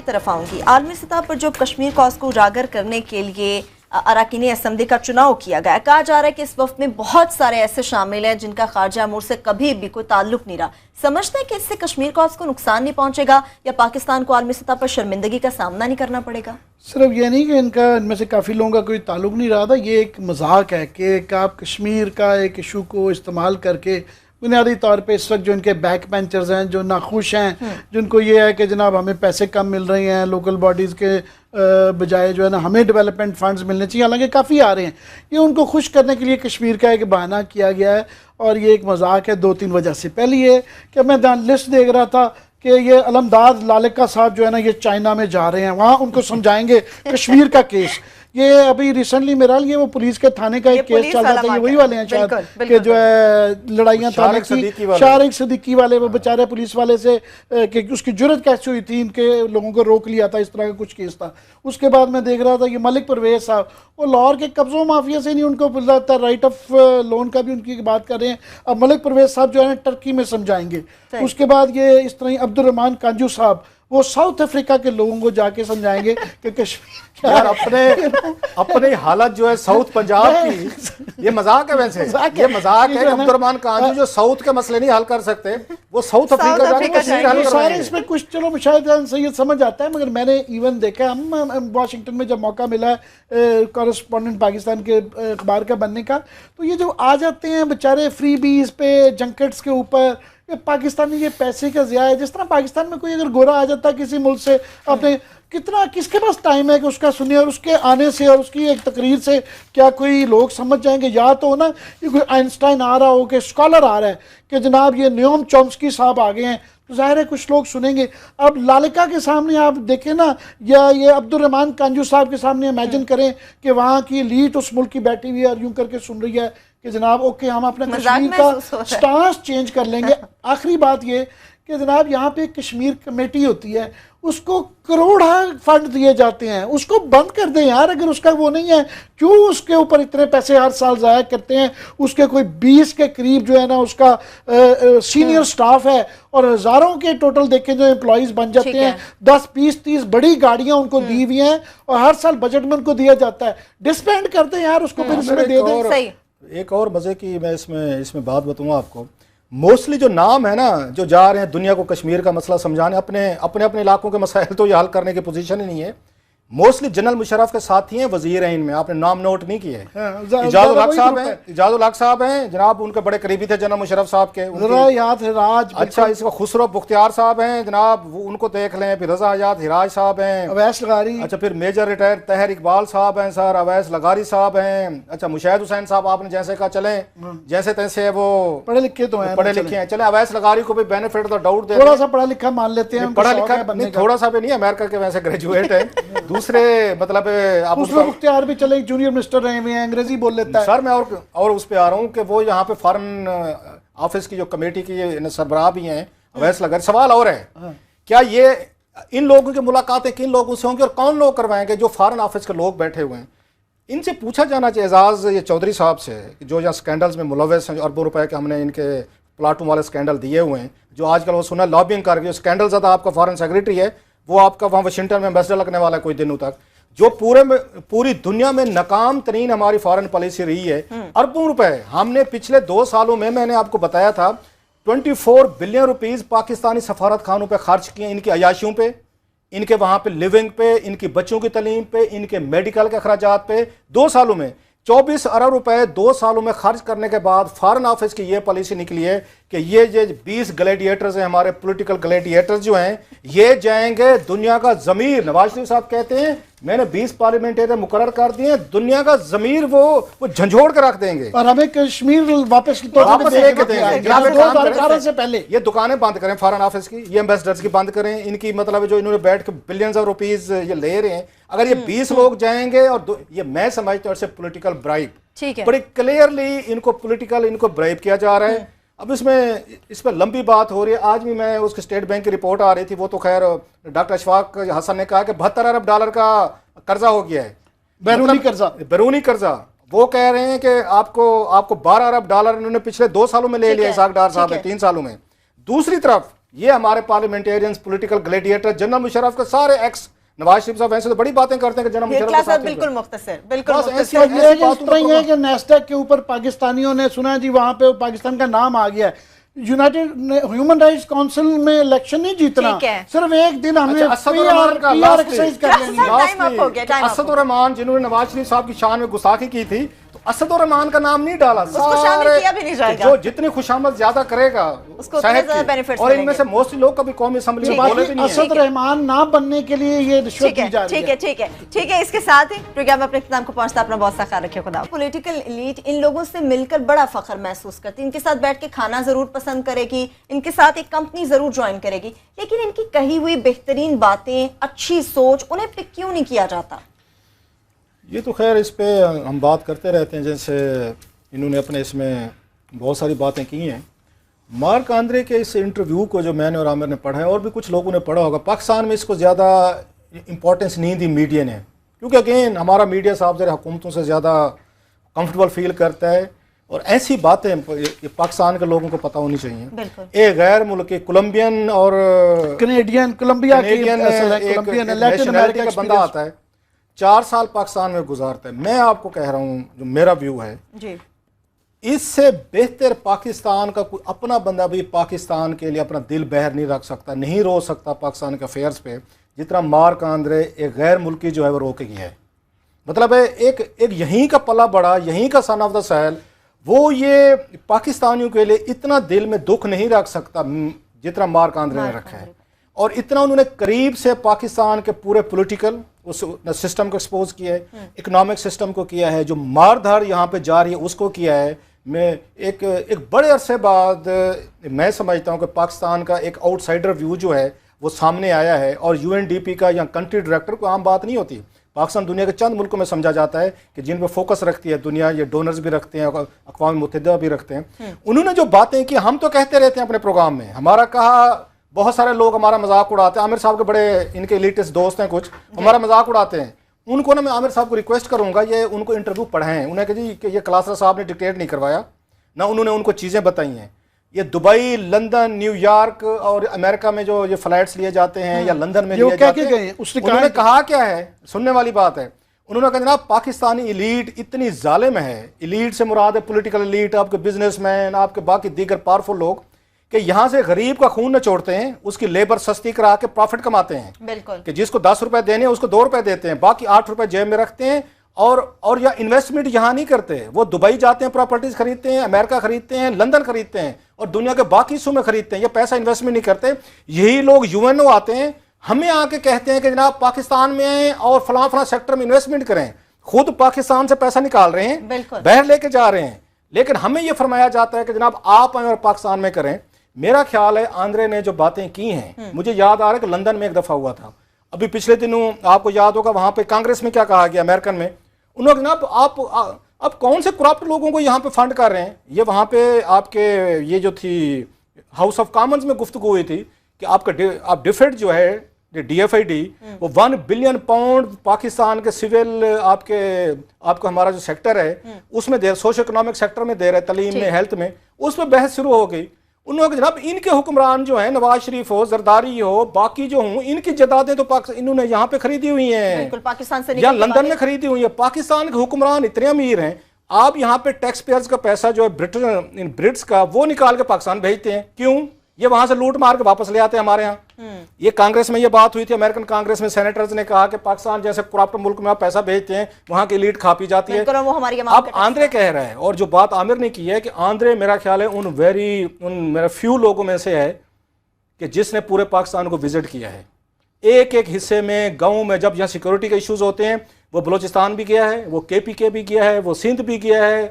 तरफ आऊंगी। आलमी सतह पर जो कश्मीर कॉज को उजागर करने के लिए अरकान असम्बली का चुनाव किया गया, कहा जा रहा है कि इस वक्त में बहुत सारे ऐसे शामिल हैं जिनका खारजा अमूर से कभी भी कोई ताल्लुक नहीं रहा। समझते हैं कि इससे कश्मीर कॉज को नुकसान नहीं पहुंचेगा या पाकिस्तान को आलमी सतह पर शर्मिंदगी का सामना नहीं करना पड़ेगा? सिर्फ ये नहीं कि इनमें से काफ़ी लोगों का कोई ताल्लुक नहीं रहा था, ये एक मजाक है कि आप कश्मीर का एक इशू को इस्तेमाल करके बुनियादी तौर पे इस वक्त जो इनके बैक बेंचर्स हैं, जो नाखुश हैं, जिनको ये है कि जनाब हमें पैसे कम मिल रहे हैं, लोकल बॉडीज़ के बजाय जो है ना हमें डेवलपमेंट फंड्स मिलने चाहिए, हालांकि काफ़ी आ रहे हैं, ये उनको खुश करने के लिए कश्मीर का एक बहाना किया गया है और ये एक मजाक है 2-3 वजह से। पहली ये कि मैं लिस्ट देख रहा था कि ये अलमदाद लालिका साहब जो है ना ये चाइना में जा रहे हैं, वहाँ उनको समझाएंगे कश्मीर का केस। ये अभी रिसेंटली मेरा ये वो पुलिस के थाने का एक केस चल रहा था, ये वही वाले हैं शायद कि जो है लड़ाइयाँ थाने की, शारिक सिद्दीकी वाले, वो बेचारे पुलिस वाले से कि उसकी जुर्रत कैसे हुई थी, इनके लोगों को रोक लिया था, इस तरह का कुछ केस था। उसके बाद मैं देख रहा था ये मलिक परवेज साहब, वो लाहौर के कब्जों माफिया से नहीं उनको मिलता, राइट ऑफ लोन का भी उनकी बात कर रहे हैं। अब मलिक परवेज साहब जो है ना टर्की में समझाएंगे। उसके बाद ये इस तरह अब्दुल रहमान कांजू साहब वो साउथ अफ्रीका के लोगों को जाके समझाएंगे कि कश्मीर यार अपने हालत जो है साउथ पंजाब की, ये मजाक है वैसे, ये मजाक है। अब्दुल रहमान कांजू जो साउथ के मसले नहीं हल कर सकते, वो साउथ अफ्रीका जाके सारे इसमें कुछ चलो शायद सही समझ आता है, मगर मैंने इवन देखा, हम वाशिंगटन में जब मौका मिला कॉरेस्पॉन्डेंट पाकिस्तान के अखबार का बनने का, तो ये जो आ जाते हैं बेचारे फ्री बीज पे, जंकेट्स के ऊपर, ये पाकिस्तानी ये पैसे का ज़िया है। जिस तरह पाकिस्तान में कोई अगर गोरा आ जाता है किसी मुल्क से, आपने कितना किसके पास टाइम है कि उसका सुनिए, और उसके आने से और उसकी एक तकरीर से क्या कोई लोग समझ जाएंगे? या तो ना ये कोई आइंस्टाइन आ रहा हो, कि स्कॉलर आ रहा है कि जनाब ये न्योम चॉम्स्की साहब आ गए हैं, तो जाहिर है कुछ लोग सुनेंगे। अब लालिका के सामने आप देखें ना, या ये अब्दुल रहमान कांजू साहब के सामने इमेजिन करें कि वहाँ की लीड उस मुल्क की बैठी हुई है और यूं करके सुन रही है कि जनाब ओके हम अपना कश्मीर का स्टांस चेंज कर लेंगे। आखिरी बात ये कि जनाब यहाँ पे कश्मीर कमेटी होती है, उसको करोड़ फंड दिए जाते हैं, उसको बंद कर दें यार। अगर उसका वो नहीं है, क्यों उसके ऊपर इतने पैसे हर साल ज़ाया करते हैं? उसके कोई 20 के करीब जो है ना उसका सीनियर स्टाफ है और हज़ारों के टोटल देखें जो एम्प्लॉयज़ बन जाते हैं, 10, 20, 30 बड़ी गाड़ियाँ उनको दी हुई हैं और हर साल बजट में उनको दिया जाता है। डिस्पेंड कर दें यार उसको, फिर इसमें दे दें। एक और मजे की मैं इसमें बात बताऊंगा आपको। मोस्टली जो नाम है ना, जो जा रहे हैं दुनिया को कश्मीर का मसला समझाने, अपने इलाकों के मसाइल तो ये हल करने की पोजीशन ही नहीं है। मोस्टली जनरल मुशर्रफ के साथी हैं, वजीर हैं, इनमें आपने नाम नोट नहीं किए। इजाजुल हक साहब हैं जनाब, उनके बड़े करीबी थे जनरल मुशर्रफ साहब के, याद है राज। अच्छा, इसमें खुसरो बुख्तियार साहब हैं जनाब, उनको देख लें। फिर रजा हयात हिराज साहब हैं, अवैस लगारी। अच्छा, फिर मेजर रिटायर तहर इकबाल साहब हैं सर, अवैस लगारी साहब हैं। अच्छा, मुशाहिद हुसैन साहब आपने जैसे कहा, चले जैसे तैसे वो पढ़े लिखे तो हैं, पढ़े लिखे हैं, चले अवैस लगारी को भी बेनिफिट ऑफ डाउट दे, थोड़ा सा पढ़ा लिखा मान लेते हैं। पढ़ा लिखा नहीं, थोड़ा सा भी नहीं, अमेरिका के वैसे ग्रेजुएट है। दूसरे मतलब आप मुख्तियार भी चले जूनियर मिनिस्टर रहे हुए हैं, अंग्रेजी बोल लेता है सर। मैं और उस पे आ रहा हूँ कि वो यहाँ पे फॉरेन ऑफिस की जो कमेटी की सरबराह भी हैं, अवैस लगारी। सवाल और है, क्या ये इन लोगों की मुलाकातें किन लोगों से होंगी और कौन लोग करवाएंगे? जो फॉरेन ऑफिस के लोग बैठे हुए हैं, इनसे पूछा जाना चाहिए एजाज ये चौधरी साहब से, जो यहाँ स्कैंडल्स में मुलव्वस हैं, अरबों रुपए के हमने इनके प्लाटून वाले स्कैंडल दिए हुए हैं, जो आजकल वो सुना लॉबिंग करके स्कैंडल ज़्यादा आपका फॉरेन सेक्रेटरी है, वो आपका वहाँ वाशिंगटन में एम्बेसडर लगने वाला है कुछ दिनों तक, जो पूरी दुनिया में नाकाम तरीन हमारी फॉरेन पॉलिसी रही है। अरबों रुपए हमने पिछले 2 सालों में, मैंने आपको बताया था, 24 बिलियन रुपीस पाकिस्तानी सफारत खानों पे खर्च किए, इनकी अयाशियों पे, इनके वहां पे लिविंग पे, इनकी बच्चों की तालीम पे, इनके मेडिकल के अखराजात पे। 2 सालों में 24 अरब रुपए 2 सालों में खर्च करने के बाद फॉरेन ऑफिस की ये पॉलिसी निकली है कि ये जो 20 ग्लैडिएटर्स हैं, हमारे पॉलिटिकल ग्लैडिएटर्स जो हैं, ये जाएंगे दुनिया का जमीर। नवाज शरीफ साहब कहते हैं मैंने 20 पार्लियामेंटेरियन मुकर्रर कर दिए, दुनिया का जमीर वो झंझोड़ के रख देंगे और हमें कश्मीर वापस लेके देंगे। से पहले ये दुकानें बंद करें फॉरेन ऑफिस की, ये एम्बेसडर्स की बंद करें, इनकी मतलब जो इन्होंने बैठ के बिलियंस ऑफ रुपीज ये ले रहे हैं, अगर ये 20 लोग जाएंगे और ये मैं समझता हूँ पॉलिटिकल ब्राइब, ठीक है, बड़ी क्लियरली इनको पॉलिटिकल इनको ब्राइब किया जा रहा है। अब इस पर लंबी बात हो रही है। आज भी मैं उसके स्टेट बैंक की रिपोर्ट आ रही थी, वो तो खैर डॉक्टर अशफाक हसन ने कहा कि 72 अरब डॉलर का कर्जा हो गया है, बैरूनी कर्जा। वो कह रहे हैं कि आपको 12 अरब डॉलर इन्होंने पिछले 2 सालों में ले लिया इसाक डार साहब ने, 3 सालों में। दूसरी तरफ ये हमारे parliamentarians, political gladiator, general Musharraf के सारे एक्स, नवाज शरीफ साहब ऐसे तो बड़ी बातें करते हैं कि जनरल मुशर्रफ के साथ बिल्कुल मुख्तसर, बिल्कुल बस मुख्तसर। ऐसी- ये है कि बातों इस तरह को- ये है कि नेस्डैक के ऊपर पाकिस्तानियों ने सुना जी वहां पे पाकिस्तान का नाम आ गया है। यूनाइटेड ह्यूमन राइट्स काउंसिल में इलेक्शन नहीं जीतना, ठीक है। सिर्फ एक दिन हमें अच्छा, असदुर्रहमान का PR lastly- एक्सरसाइज कर लेनी है। टाइम अप हो गया, टाइम अप हो गया। असदुर्रहमान जिन्होंने नवाज शरीफ साहब की शान में गुस्ताखी की थी, तो असदुर्रहमान का नाम नहीं डाला। उसको शामिल सारे- किया भी नहीं जाएगा। जो जितनी खुशामद ज्यादा करेगा उसको उतने साहब ज्यादा की, benefits और इनमें मिलेंगे। से मोस्टली लोग कभी कौमी असेंबली में बोले भी बाकी नहीं है। असद रहमान ना बनने के लिए ये रिश्वत ठीक है, दी जा रही ठीक है, ठीक है, ठीक है। इसके साथ ही प्रोग्राम अपने इख्तिताम को पहुंचता, अपना बहुत सा ख्याल रखिए। खुदा। पॉलिटिकल एलीट इन लोगों से मिलकर बड़ा फख्र महसूस करती है, इनके साथ बैठ के खाना जरूर पसंद करेगी, इनके साथ एक कंपनी जरूर ज्वाइन करेगी, लेकिन इनकी कही हुई बेहतरीन बातें, अच्छी सोच, उन्हें पिक क्यों नहीं किया जाता? ये तो खैर इस पे हम बात करते रहते हैं, जैसे इन्होंने अपने इसमें बहुत सारी बातें की हैं। मार्क आंद्रे के इस इंटरव्यू को जो मैंने और आमिर ने पढ़ा है, और भी कुछ लोगों ने पढ़ा होगा, पाकिस्तान में इसको ज़्यादा इंपॉर्टेंस नहीं दी मीडिया ने, क्योंकि अगेन हमारा मीडिया साहब ज़रा हुकूमतों से ज़्यादा कंफर्टेबल फील करता है, और ऐसी बातें ये पाकिस्तान के लोगों को पता होनी चाहिए। बिल्कुल। एक गैर मुल्की कोलंबियन और कनेडियन, कोलंबिया की कैनेडियन असल है, एक कोलंबियन, लैटिन नेशनैलिटी अमेरिका का बंदा आता है, 4 साल पाकिस्तान में गुजारता है। मैं आपको कह रहा हूँ, जो मेरा व्यू है, जी, इससे बेहतर पाकिस्तान का कोई अपना बंदा भी पाकिस्तान के लिए अपना दिल बहर नहीं रख सकता, नहीं रो सकता पाकिस्तान के अफेयर्स पे, जितना मार्क आंद्रे एक गैर मुल्की जो है वो रोकेगी है। मतलब है एक यहीं का पला बड़ा, यहीं का सन ऑफ द सहल, वो ये पाकिस्तानियों के लिए इतना दिल में दुख नहीं रख सकता जितना मार्क आंद्रे ने रखा है, और इतना उन्होंने करीब से पाकिस्तान के पूरे पॉलिटिकल उस सिस्टम को एक्सपोज किया है, इकोनॉमिक सिस्टम को किया है, जो मारधार यहाँ पे जा रही है उसको किया है। मैं एक बड़े अरसे बाद मैं समझता हूँ कि पाकिस्तान का एक आउटसाइडर व्यू जो है वो सामने आया है, और UNDP का या कंट्री डायरेक्टर को आम बात नहीं होती। पाकिस्तान दुनिया के चंद मुल्कों में समझा जाता है कि जिन पर फोकस रखती है दुनिया, ये डोनर्स भी रखते हैं, अक़वाम मुत्तहिदा भी रखते हैं। उन्होंने जो बातें की, हम तो कहते रहते हैं अपने प्रोग्राम में, हमारा कहा, बहुत सारे लोग हमारा मजाक उड़ाते हैं। आमिर साहब के बड़े इनके एलिटिस्ट दोस्त हैं कुछ, हमारा मजाक उड़ाते हैं। उनको ना मैं आमिर साहब को रिक्वेस्ट करूंगा, ये उनको इंटरव्यू पढ़ाएं, उन्हें कहा जी कि ये कलासरा साहब ने डिक्टेट नहीं करवाया ना, उन्होंने उनको चीज़ें बताई हैं। ये दुबई, लंदन, न्यूयॉर्क और अमेरिका में जो ये फ्लाइट्स लिए जाते हैं या लंदन में लिए जाते हैं, उन्होंने कहा क्या है, सुनने वाली बात है। उन्होंने कहा जनाब पाकिस्तानी इलीट इतनी जालिम है, इलीट से मुराद है पॉलिटिकल इलीट, आपके बिजनेसमैन, आपके बाकी दीगर पावरफुल लोग, कि यहाँ से गरीब का खून न छोड़ते हैं, उसकी लेबर सस्ती करा के प्रॉफिट कमाते हैं। बिल्कुल। कि जिसको 10 रुपए देने हैं उसको 2 रुपए देते हैं, बाकी 8 रुपए जेब में रखते हैं, और या इन्वेस्टमेंट यहाँ नहीं करते, वो दुबई जाते हैं, प्रॉपर्टीज खरीदते हैं, अमेरिका खरीदते हैं, लंदन खरीदते हैं, और दुनिया के बाकी हिस्सों में खरीदते हैं। ये पैसा इन्वेस्टमेंट नहीं करते। यही लोग UNO आते हैं, हमें आके कहते हैं कि जनाब पाकिस्तान में आए और फलां फलां सेक्टर में इन्वेस्टमेंट करें, खुद पाकिस्तान से पैसा निकाल रहे हैं, बाहर लेके जा रहे हैं, लेकिन हमें यह फरमाया जाता है कि जनाब आप आए और पाकिस्तान में करें। मेरा ख्याल है आंद्रे ने जो बातें की हैं, मुझे याद आ रहा है कि लंदन में एक दफा हुआ था, अभी पिछले दिनों, आपको याद होगा, वहां पे कांग्रेस में क्या कहा गया, अमेरिकन में, उन्होंने जनाब आप कौन से करप्ट लोगों को यहाँ पे फंड कर रहे हैं। ये वहाँ पे आपके ये जो थी हाउस ऑफ कॉमन्स में गुफ्तगू हुई थी कि आप डिफेड जो है DFID, वो 1 बिलियन पाउंड पाकिस्तान के सिविल आपको हमारा जो सेक्टर है उसमें दे, सोशो इकोनॉमिक सेक्टर में दे रहे, तलीम में, हेल्थ में, उसमें बहस शुरू हो गई। उन्होंने जनाब इनके हुक्मरान जो है, नवाज शरीफ हो, जरदारी हो, बाकी जो हों, इनकी जदादें तो इन्होंने यहाँ पे खरीदी हुई हैं, पाकिस्तान से या लंदन में खरीदी हुई है। पाकिस्तान के हुक्मरान इतने अमीर हैं, आप यहाँ पे टैक्स पेयर्स का पैसा जो है ब्रिट्स का, वो निकाल के पाकिस्तान भेजते हैं। क्यों? ये वहां से लूट मार के वापस ले आते हैं हमारे यहाँ। ये कांग्रेस में ये बात हुई थी, अमेरिकन कांग्रेस में सेनेटर्स ने कहा कि पाकिस्तान जैसे करप्ट मुल्क में आप पैसा भेजते हैं, वहां की एलीट खा पी जाती है। अब आंद्रे कह रहा है, और जो बात आमिर ने की है कि आंद्रे मेरा ख्याल है उन मेरा फ्यू लोगों में से है कि जिसने पूरे पाकिस्तान को विजिट किया है। एक एक हिस्से में, गाँव में, जब यहाँ सिक्योरिटी के इशूज होते हैं, वो बलोचिस्तान भी गया है, वो KPK भी गया है, वो सिंध भी गया है,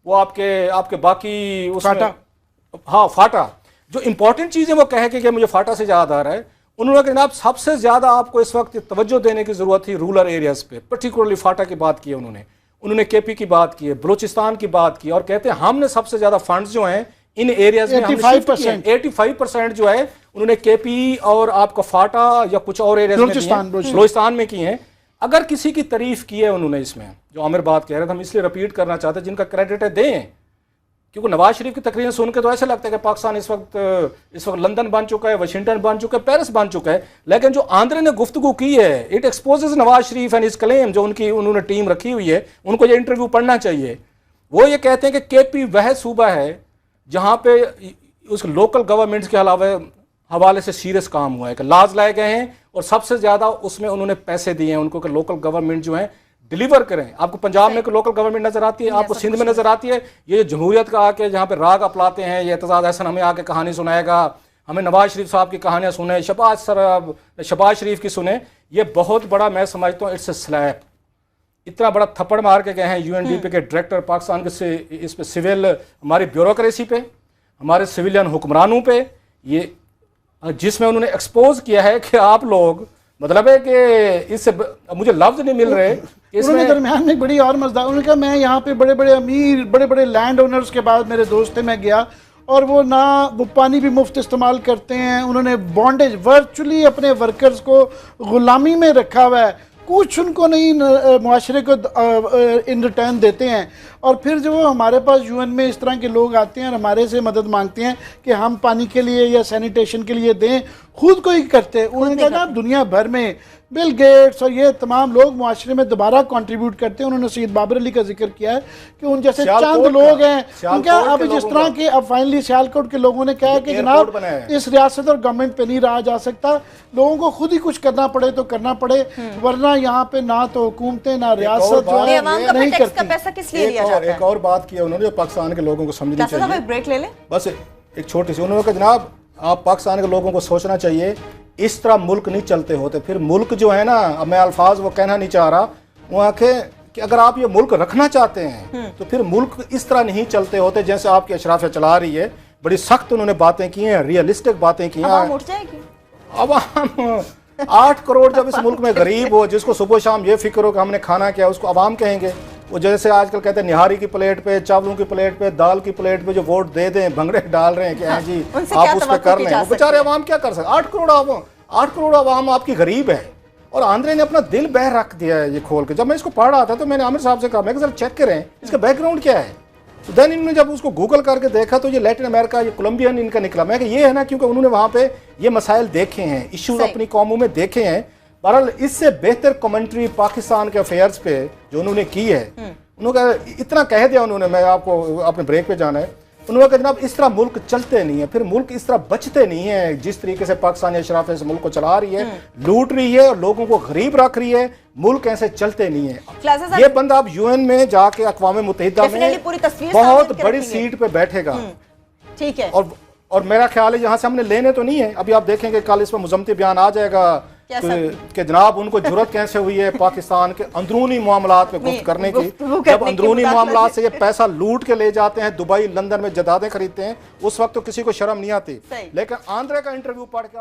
वो आपके बाकी उसमें, हाँ फाटा, जो इंपॉर्टेंट चीज़ें वो कह के मुझे फाटा से याद आ रहा है, उन्होंने कहा जनाब सबसे ज़्यादा आपको इस वक्त तवज्जो देने की ज़रूरत थी रूरल एरियाज़ पे, पर्टिकुलरली फाटा की बात की है उन्होंने KP की बात की है, बलोचिस्तान की बात की, और कहते हैं हमने सबसे ज़्यादा फंड्स जो हैं इन एरियाज में 85% जो है उन्होंने KP और आपका फाटा या कुछ और एरियाज में, बलोचिस्तान में की हैं। अगर किसी की तारीफ की है उन्होंने इसमें, जो आमिर बात कह रहे थे, हम इसलिए रिपीट करना चाहते हैं, जिनका क्रेडिट है दें, क्योंकि नवाज शरीफ की तकरीरें सुन के तो ऐसा लगता है कि पाकिस्तान इस वक्त लंदन बन चुका है, वाशिंगटन बन चुका है, पेरिस बन चुका है। लेकिन जो आंद्रे ने गुफ्तगू की है, it exposes Nawaz Sharif and इस क्लेम जो उन्होंने टीम रखी हुई है, उनको ये इंटरव्यू पढ़ना चाहिए। वो ये कहते हैं कि केपी वह सूबा है जहाँ पे उस लोकल गवर्नमेंट्स के हवाले से सीरियस काम हुआ है कि लाज लाए गए हैं, और सबसे ज़्यादा उसमें उन्होंने पैसे दिए हैं उनको कि लोकल गवर्नमेंट जो है डिलीवर करें। आपको पंजाब में लोकल गवर्नमेंट नजर आती है, आपको सिंध में नजर आती है। ये जमहूरियत का आके जहाँ पे राग अपलाते हैं, ये एतजाज हसन हमें आके कहानी सुनाएगा, हमें नवाज शरीफ साहब की कहानियाँ सुने, शहबाज शरीफ की सुने, ये बहुत बड़ा मैं समझता हूँ इट्स ए स्लैप। इतना बड़ा थप्पड़ मार के गए हैं यूएनडीपी के डायरेक्टर पाकिस्तान के इस पे सिविल हमारी ब्यूरोक्रेसी पे, हमारे सिविलियन हुक्मरानों पे, ये जिसमें उन्होंने एक्सपोज किया है कि आप लोग मतलब है कि इससे मुझे लफ्ज नहीं मिल रहे। इसमें दरमियान में बड़ी और मजेदार, उन्होंने कहा मैं यहाँ पे बड़े बड़े अमीर बड़े बड़े लैंड ओनर्स के बाद मेरे दोस्त थे, मैं गया और वो पानी भी मुफ्त इस्तेमाल करते हैं, उन्होंने बॉन्डेज वर्चुअली अपने वर्कर्स को गुलामी में रखा हुआ है, कुछ उनको नहीं मुआशरे को इन रिटर्न देते हैं। और फिर जो हमारे पास यूएन में इस तरह के लोग आते हैं और हमारे से मदद मांगते हैं कि हम पानी के लिए या सैनिटेशन के लिए दें, खुद को ही करते हैं। उन्होंने कहा ना दुनिया भर में बिल गेट्स और ये तमाम लोग मुआशरे में दोबारा कंट्रीब्यूट करते हैं। उन्होंने सईद बाबर अली का जिक्र किया है कि उन जैसे चंद लोग हैं उनका अब जिस तरह के अब फाइनली सियालकोट के लोगों ने कहा कि जनाब इस रियासत और गवर्नमेंट पे नहीं रहा जा सकता, लोगों को खुद ही कुछ करना पड़े तो करना पड़े, वरना यहाँ पे ना तो हुकूमतें ना रियासत जो है नहीं करती। एक और बात की उन्होंने जो पाकिस्तान के लोगों को समझनी चाहिए, ब्रेक ले लें बस एक छोटी सी। उन्होंने कहा जनाब आप पाकिस्तान के लोगों को सोचना चाहिए इस तरह मुल्क नहीं चलते होते। फिर मुल्क जो है ना, अब मैं अल्फाज वो कहना नहीं चाह रहा, वो आके कि अगर आप ये मुल्क रखना चाहते हैं तो फिर मुल्क इस तरह नहीं चलते होते जैसे आपकी अशराफिया चला रही है। बड़ी सख्त उन्होंने बातें की हैं, रियलिस्टिक बातें की हैं। अब हम 8 करोड़ जब इस मुल्क में गरीब हो, जिसको सुबह शाम ये फिक्र हो कि हमने खाना क्या, उसको अवाम कहेंगे। वो जैसे आजकल कहते हैं निहारी की प्लेट पे, चावलों की प्लेट पे, दाल की प्लेट पे जो वोट दे दें, भंगड़े डाल रहे हैं कि हाँ जी आप उस पर कर लें। वो बेचारे अवाम क्या कर सकते? 8 करोड़ अवाम आपकी गरीब है। और आंद्रे ने अपना दिल बह रख दिया है ये खोल के। जब मैं इसको पढ़ रहा था तो मैंने आमिर साहब से कहा, मैं सर चेक करें इसका बैकग्राउंड क्या है। तो देन इन्होंने जब उसको गूगल करके देखा तो ये लैटिन अमेरिका, ये कोलंबियन इनका निकला। मैं ये है ना, क्योंकि उन्होंने वहाँ पे ये मसाइल देखे हैं, इश्यूज अपनी कौमों में देखे हैं। बहरहाल इससे बेहतर कमेंट्री पाकिस्तान के अफेयर्स पे जो उन्होंने की है, उन्होंने इतना कह दिया उन्होंने, मैं आपको अपने ब्रेक पे जाना है, उन्होंने कहा जनाब इस तरह मुल्क चलते नहीं है, फिर मुल्क इस तरह बचते नहीं है। जिस तरीके से पाकिस्तानी अशराफ इस मुल्क को चला रही है, लूट रही है और लोगों को गरीब रख रही है, मुल्क ऐसे चलते नहीं है। ये बंदा अब यूएन में जाके अक़वाम मुत्तहिदा में बहुत बड़ी सीट पे बैठेगा। ठीक है। और मेरा ख्याल है यहाँ से हमने लेने तो नहीं है। अभी आप देखेंगे कल इस पर मुज़म्मती बयान आ जाएगा कि जनाब उनको जुर्रत कैसे हुई है पाकिस्तान के अंदरूनी मामलात में गुफ्त करने की। जब अंदरूनी मामलात से ये पैसा लूट के ले जाते हैं, दुबई लंदन में जदादें खरीदते हैं, उस वक्त तो किसी को शर्म नहीं आती। लेकिन आंद्रे का इंटरव्यू पढ़ के